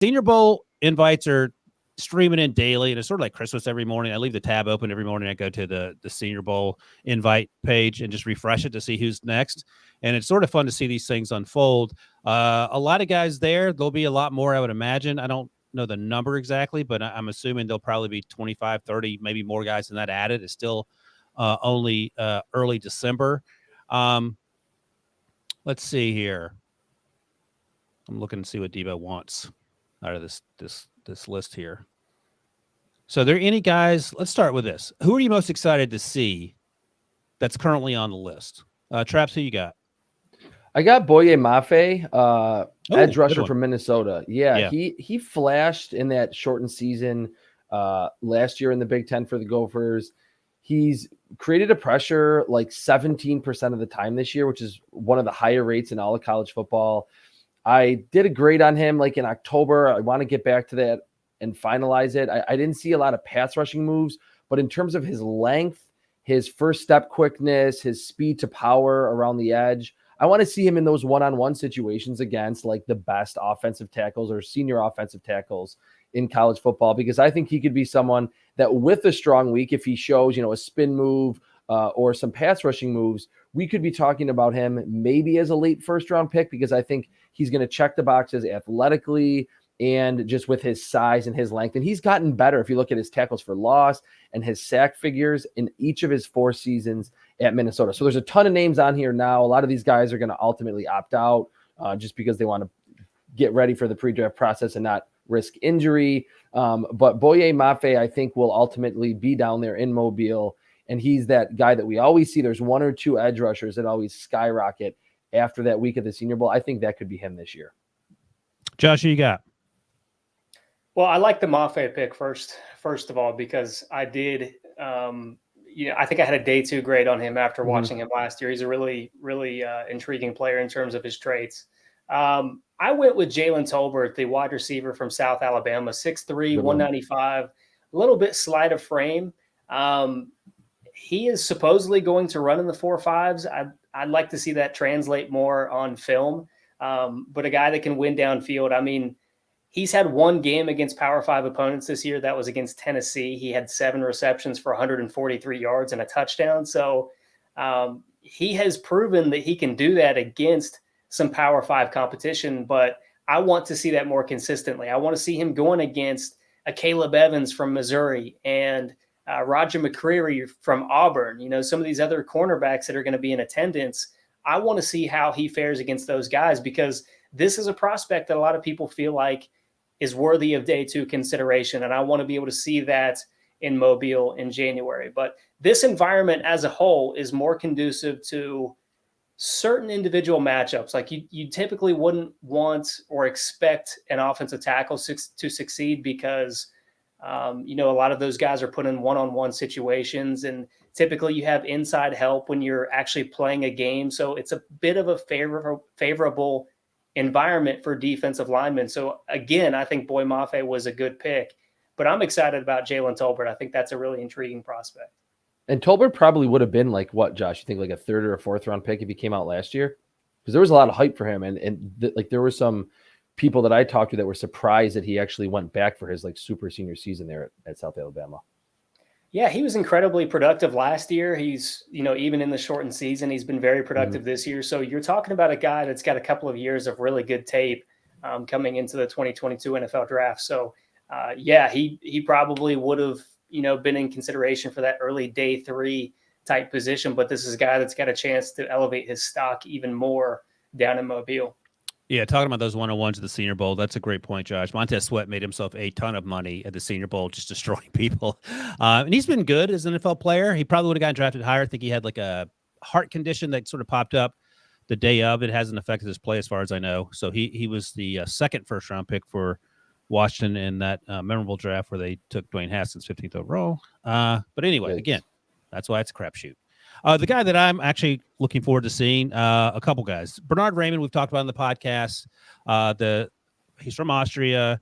Senior Bowl invites are streaming in daily, and it's sort of like Christmas every morning. I leave the tab open every morning. I go to the Senior Bowl invite page and just refresh it to see who's next. And it's sort of fun to see these things unfold. A lot of guys there. There'll be a lot more, I would imagine. I don't know the number exactly, but I'm assuming there'll probably be 25, 30, maybe more guys than that added. It's still only early December. Let's see here. I'm looking to see what Debo wants out of this list here. So, are there any guys? Let's start with this. Who are you most excited to see that's currently on the list? Traps, who you got? I got Boye Mafe, edge rusher from Minnesota. Yeah, he flashed in that shortened season last year in the Big Ten for the Gophers. He's created a pressure like 17% of the time this year, which is one of the higher rates in all of college football. I did a grade on him like in October. I want to get back to that and finalize it. I didn't see a lot of pass rushing moves, but in terms of his length, his first step quickness, his speed to power around the edge, I want to see him in those one-on-one situations against like the best offensive tackles or senior offensive tackles in college football, because I think he could be someone that with a strong week, if he shows, a spin move or some pass rushing moves, we could be talking about him maybe as a late first round pick, because I think he's going to check the boxes athletically and just with his size and his length. And he's gotten better if you look at his tackles for loss and his sack figures in each of his 4 seasons at Minnesota. So there's a ton of names on here now. A lot of these guys are going to ultimately opt out just because they want to get ready for the pre-draft process and not risk injury. But Boye Mafe, I think, will ultimately be down there in Mobile. And he's that guy that we always see. There's 1 or 2 edge rushers that always skyrocket after that week of the Senior Bowl. I think that could be him this year. Josh, who you got? Well, I like the Mafe pick first of all, because I did, I think I had a day 2 grade on him after watching him last year. He's a really, really intriguing player in terms of his traits. I went with Jalen Tolbert, the wide receiver from South Alabama, 6'3", 195, a little bit slight of frame. He is supposedly going to run in the 4.5s. I'd like to see that translate more on film. But a guy that can win downfield. I mean, he's had 1 game against Power 5 opponents this year. That was against Tennessee. He had 7 receptions for 143 yards and a touchdown. So he has proven that he can do that against some Power 5 competition, but I want to see that more consistently. I want to see him going against a Caleb Evans from Missouri and Roger McCreary from Auburn, some of these other cornerbacks that are going to be in attendance. I want to see how he fares against those guys, because this is a prospect that a lot of people feel like is worthy of day 2 consideration. And I want to be able to see that in Mobile in January. But this environment as a whole is more conducive to certain individual matchups. Like you typically wouldn't want or expect an offensive tackle to succeed because, a lot of those guys are put in one-on-one situations, and typically you have inside help when you're actually playing a game. So it's a bit of a favorable environment for defensive linemen. So again, I think Boye Mafe was a good pick, but I'm excited about Jalen Tolbert. I think that's a really intriguing prospect. And Tolbert probably would have been like what, Josh? You think like a 3rd or a 4th round pick if he came out last year? Because there was a lot of hype for him, and there were some people that I talked to that were surprised that he actually went back for his like super senior season there at South Alabama. Yeah, he was incredibly productive last year. He's, even in the shortened season, he's been very productive this year. So you're talking about a guy that's got a couple of years of really good tape coming into the 2022 NFL draft. So, he probably would have, been in consideration for that early day 3 type position. But this is a guy that's got a chance to elevate his stock even more down in Mobile. Yeah, talking about those one-on-ones at the Senior Bowl, that's a great point, Josh. Montez Sweat made himself a ton of money at the Senior Bowl, just destroying people. And he's been good as an NFL player. He probably would have gotten drafted higher. I think he had like a heart condition that sort of popped up the day of. It hasn't affected his play as far as I know. So he was the second first-round pick for Washington in that memorable draft where they took Dwayne Haskins 15th overall. But anyway, again, that's why it's a crapshoot. The guy that I'm actually looking forward to seeing, a couple guys. Bernard Raymond, we've talked about on the podcast. He's from Austria,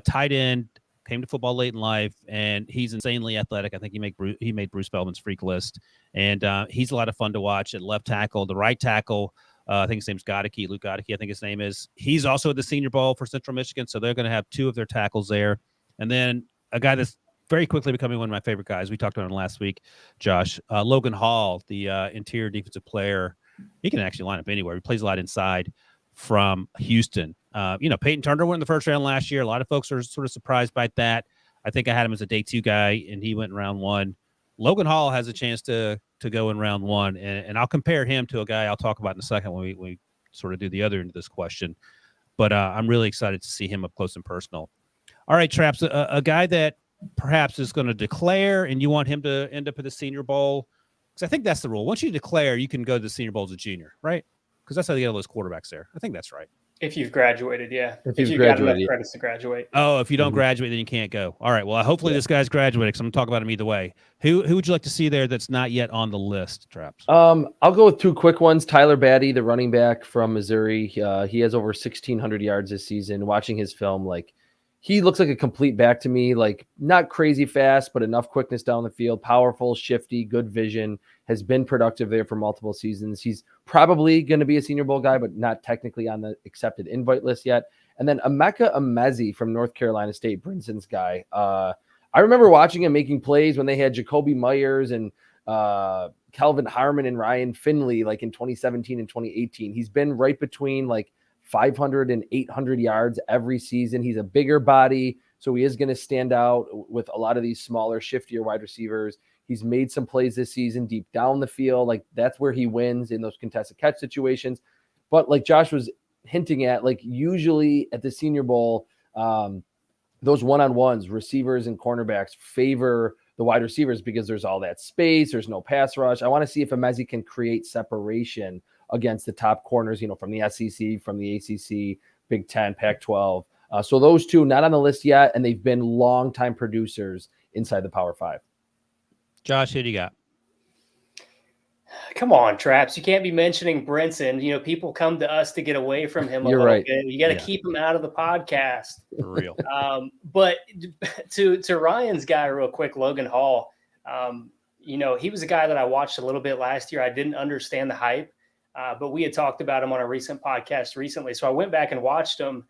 tight end, came to football late in life, and he's insanely athletic. I think he made Bruce Feldman's freak list, and he's a lot of fun to watch at left tackle. The right tackle, I think his name's Goddeke, Luke Goddeke, I think his name is. He's also at the Senior Bowl for Central Michigan, so they're going to have 2 of their tackles there. And then a guy that's very quickly becoming one of my favorite guys. We talked about him last week, Josh. Logan Hall, the interior defensive player. He can actually line up anywhere. He plays a lot inside from Houston. Peyton Turner went in the first round last year. A lot of folks are sort of surprised by that. I think I had him as a day 2 guy, and he went in round 1. Logan Hall has a chance to go in round 1, and I'll compare him to a guy I'll talk about in a second when we sort of do the other end of this question. But I'm really excited to see him up close and personal. All right, Traps, a guy that perhaps is going to declare, and you want him to end up at the Senior Bowl, because I think that's the rule. Once you declare, you can go to the Senior Bowl as a junior, right? Because that's how they get all those quarterbacks there. I think that's right. If you've graduated, yeah. If you've got enough credits to graduate. Oh, if you don't graduate, then you can't go. All right. Well, hopefully this guy's graduated, because I'm going to talk about him either way. Who would you like to see there that's not yet on the list, Traps? I'll go with 2 quick ones. Tyler Batty, the running back from Missouri. He has over 1,600 yards this season. Watching his film, he looks like a complete back to me, not crazy fast, but enough quickness down the field, powerful, shifty, good vision, has been productive there for multiple seasons. He's probably going to be a Senior Bowl guy, but not technically on the accepted invite list yet. And then Emeka Emezi from North Carolina State, Brinson's guy. I remember watching him making plays when they had Jacoby Myers and Kelvin Harmon and Ryan Finley, in 2017 and 2018. He's been right between 500 and 800 yards every season. He's a bigger body, so he is going to stand out with a lot of these smaller, shiftier wide receivers. He's made some plays this season deep down the field. That's where he wins in those contested catch situations. But like Josh was hinting at, usually at the Senior Bowl, those one-on-ones, receivers and cornerbacks favor the wide receivers because there's all that space. There's no pass rush. I want to see if Emezi can create separation against the top corners, from the SEC, from the ACC, Big Ten, Pac-12. So those 2 not on the list yet, and they've been longtime producers inside the Power 5. Josh, who do you got? Come on, Traps. You can't be mentioning Brinson. People come to us to get away from him a You're little right. bit. You got to keep him out of the podcast. For real. But to Ryan's guy real quick, Logan Hall, he was a guy that I watched a little bit last year. I didn't understand the hype. But we had talked about him on a recent podcast recently. So I went back and watched him,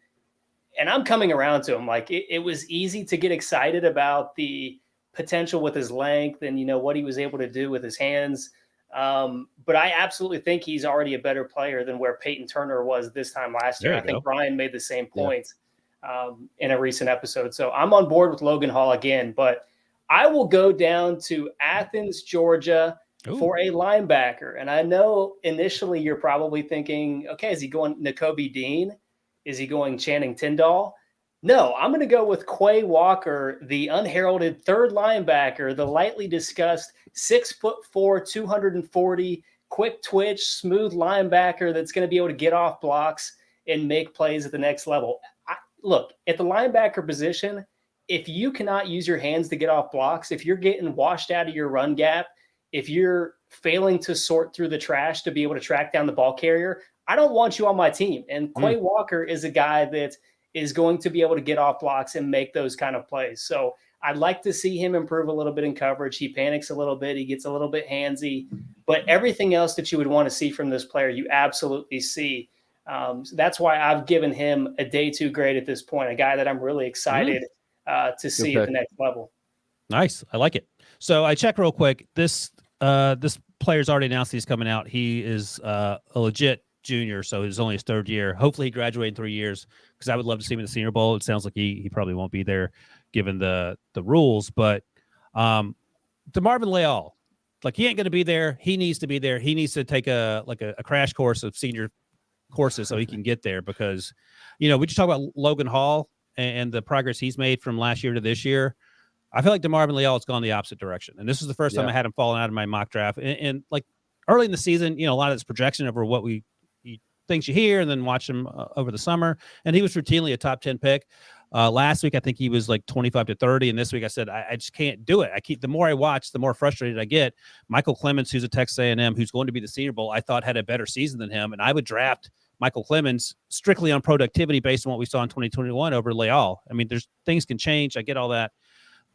and I'm coming around to him. It was easy to get excited about the potential with his length and, what he was able to do with his hands. But I absolutely think he's already a better player than where Peyton Turner was this time last year. I think Brian made the same point in a recent episode. So I'm on board with Logan Hall again, but I will go down to Athens, Georgia, for a linebacker. And I know initially you're probably thinking, okay, is he going Nakobe Dean? Is he going Channing Tindall? No, I'm going to go with Quay Walker, the unheralded 3rd linebacker, the lightly discussed 6'4", 240, quick twitch, smooth linebacker that's going to be able to get off blocks and make plays at the next level. Look, at the linebacker position, if you cannot use your hands to get off blocks, if you're getting washed out of your run gap, if you're failing to sort through the trash to be able to track down the ball carrier, I don't want you on my team. And Quay Walker is a guy that is going to be able to get off blocks and make those kind of plays. So I'd like to see him improve a little bit in coverage. He panics a little bit. He gets a little bit handsy. But everything else that you would want to see from this player, you absolutely see. So that's why I've given him a day 2 grade at this point, a guy that I'm really excited to see at the next level. Nice. I like it. So I checked real quick. This player's already announced he's coming out. He is a legit junior, so it's only his 3rd year. Hopefully he graduates in 3 years, because I would love to see him in the Senior Bowl. It sounds like he probably won't be there given the rules. But DeMarvin Leal, he ain't going to be there. He needs to be there. He needs to take a crash course of senior courses so he can get there, because we just talk about Logan Hall and the progress he's made from last year to this year. I feel like DeMarvin Leal has gone the opposite direction. And this is the first time I had him falling out of my mock draft. And early in the season, a lot of this projection over what things you hear, and then watch him over the summer. And he was routinely a top 10 pick. Last week, I think he was 25 to 30. And this week I said, I just can't do it. The more I watch, the more frustrated I get. Michael Clements, who's a Texas A&M, who's going to be the Senior Bowl, I thought had a better season than him. And I would draft Michael Clements strictly on productivity based on what we saw in 2021 over Leal. I mean, things can change. I get all that.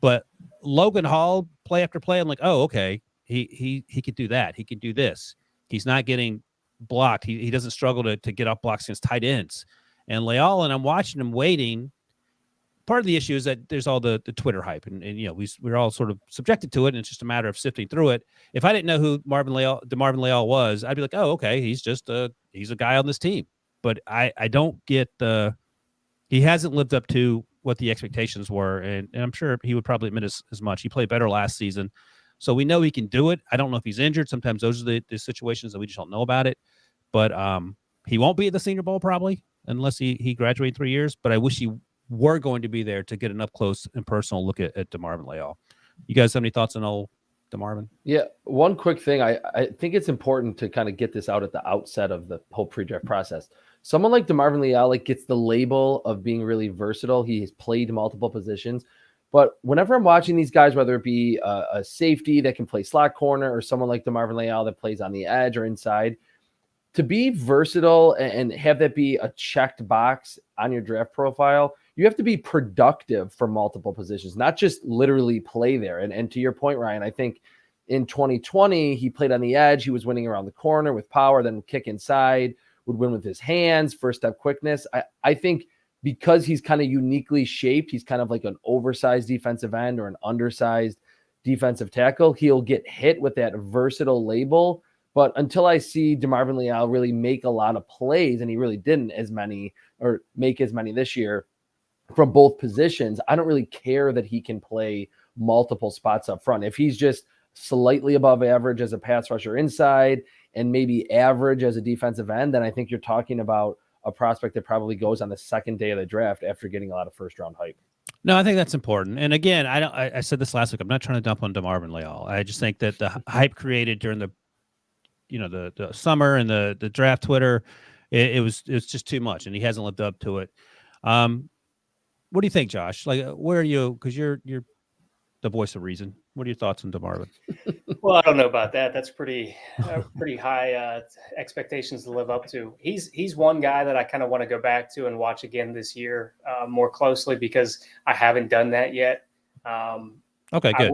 But Logan Hall, play after play, I'm like, oh, okay, he could do that. He could do this. He's not getting blocked. He doesn't struggle to get off blocks against tight ends. And Leal, and I'm watching him waiting. Part of the issue is that there's all the Twitter hype, and we're all sort of subjected to it, and it's just a matter of sifting through it. If I didn't know who DeMarvin Leal was, I'd be like, oh, okay, he's a guy on this team. But I don't get he hasn't lived up to what the expectations were, and I'm sure he would probably admit as much. He played better last season, so we know he can do it. I don't know if he's injured. Sometimes those are the situations that we just don't know about it. But he won't be at the Senior Bowl probably unless he graduated 3 years. But I wish he were going to be there to get an up close and personal look at DeMarvin Leal. You guys have any thoughts on old DeMarvin? Yeah, one quick thing. I think it's important to kind of get this out at the outset of the whole pre-draft process. Someone like DeMarvin Leal gets the label of being really versatile. He has played multiple positions. But whenever I'm watching these guys, whether it be a safety that can play slot corner or someone like DeMarvin Leal that plays on the edge or inside, to be versatile and have that be a checked box on your draft profile, you have to be productive for multiple positions, not just literally play there. And to your point, Ryan, I think in 2020, he played on the edge. He was winning around the corner with power, then kick inside, would win with his hands, first step quickness. I think because he's kind of uniquely shaped, he's kind of like an oversized defensive end or an undersized defensive tackle. He'll get hit with that versatile label. But until I see DeMarvin Leal really make a lot of plays, and he really didn't make as many this year from both positions, I don't really care that he can play multiple spots up front. If he's just slightly above average as a pass rusher inside and maybe average as a defensive end, then I think you're talking about a prospect that probably goes on the second day of the draft after getting a lot of first round hype. No, I think that's important. And again, I said this last week. I'm not trying to dump on DeMarvin Leal. I just think that the hype created during the summer and the draft Twitter, it was just too much, and he hasn't lived up to it. What do you think, Josh? Like, where are you? Because you're the voice of reason. What are your thoughts on DeMarvin? Well, I don't know about that. That's pretty high expectations to live up to. He's one guy that I kind of want to go back to and watch again this year more closely because I haven't done that yet. Okay, good.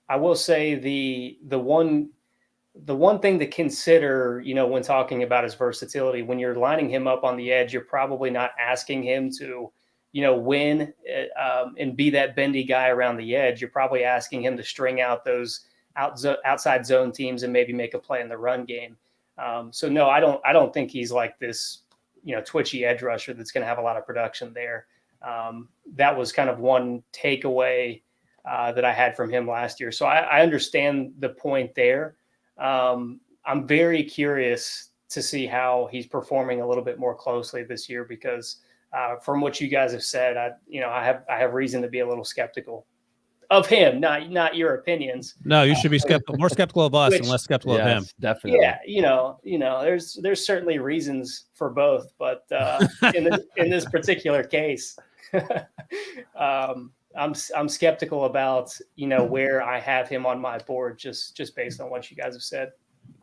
I will say the one thing to consider, when talking about his versatility, when you're lining him up on the edge, you're probably not asking him to, win and be that bendy guy around the edge. You're probably asking him to string out those outside zone teams and maybe make a play in the run game. So no, I don't think he's like this, twitchy edge rusher that's going to have a lot of production there. That was kind of one takeaway that I had from him last year. So I understand the point there. I'm very curious to see how he's performing a little bit more closely this year because from what you guys have said, I have reason to be a little skeptical of him, not your opinions. No, you should be more skeptical of us and less skeptical of him. Definitely. Yeah, there's certainly reasons for both, but in this particular case, I'm skeptical about where I have him on my board just based on what you guys have said.